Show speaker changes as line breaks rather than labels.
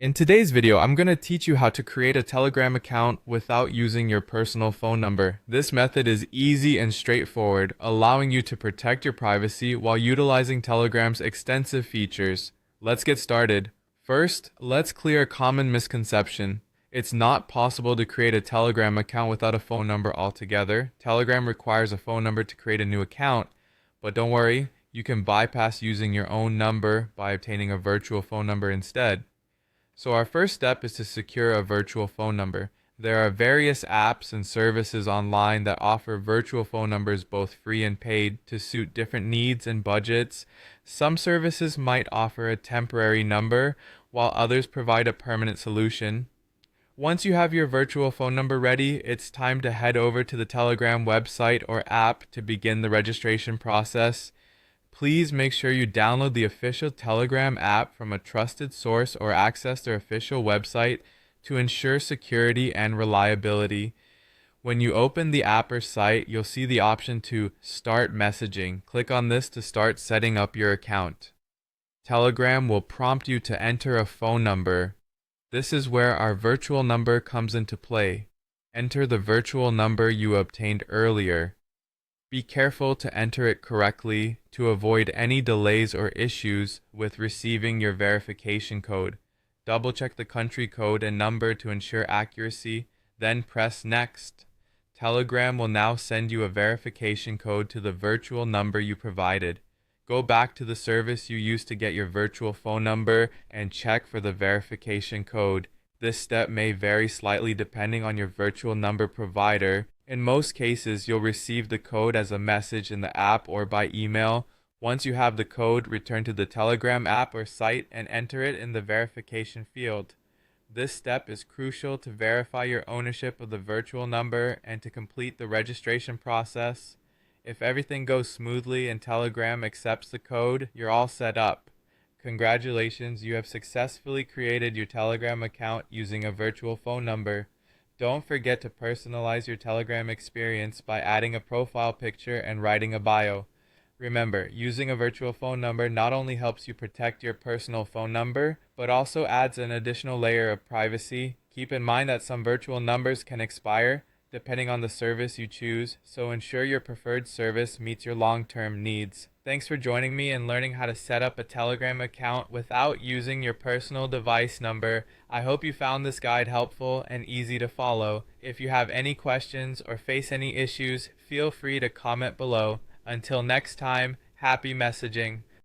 In today's video, I'm going to teach you how to create a Telegram account without using your personal phone number. This method is easy and straightforward, allowing you to protect your privacy while utilizing Telegram's extensive features. Let's get started. First, let's clear a common misconception. It's not possible to create a Telegram account without a phone number altogether. Telegram requires a phone number to create a new account, but don't worry, you can bypass using your own number by obtaining a virtual phone number instead. So our first step is to secure a virtual phone number. There are various apps and services online that offer virtual phone numbers, both free and paid, to suit different needs and budgets. Some services might offer a temporary number, while others provide a permanent solution. Once you have your virtual phone number ready, it's time to head over to the Telegram website or app to begin the registration process. Please make sure you download the official Telegram app from a trusted source or access their official website to ensure security and reliability. When you open the app or site, you'll see the option to Start Messaging. Click on this to start setting up your account. Telegram will prompt you to enter a phone number. This is where our virtual number comes into play. Enter the virtual number you obtained earlier. Be careful to enter it correctly to avoid any delays or issues with receiving your verification code. Double check the country code and number to ensure accuracy, then press Next. Telegram will now send you a verification code to the virtual number you provided. Go back to the service you used to get your virtual phone number and check for the verification code. This step may vary slightly depending on your virtual number provider. In most cases, you'll receive the code as a message in the app or by email. Once you have the code, return to the Telegram app or site and enter it in the verification field. This step is crucial to verify your ownership of the virtual number and to complete the registration process. If everything goes smoothly and Telegram accepts the code, you're all set up. Congratulations, you have successfully created your Telegram account using a virtual phone number. Don't forget to personalize your Telegram experience by adding a profile picture and writing a bio. Remember, using a virtual phone number not only helps you protect your personal phone number, but also adds an additional layer of privacy. Keep in mind that some virtual numbers can expire, depending on the service you choose, so ensure your preferred service meets your long-term needs. Thanks for joining me and learning how to set up a Telegram account without using your personal device number. I hope you found this guide helpful and easy to follow. If you have any questions or face any issues, feel free to comment below. Until next time, happy messaging.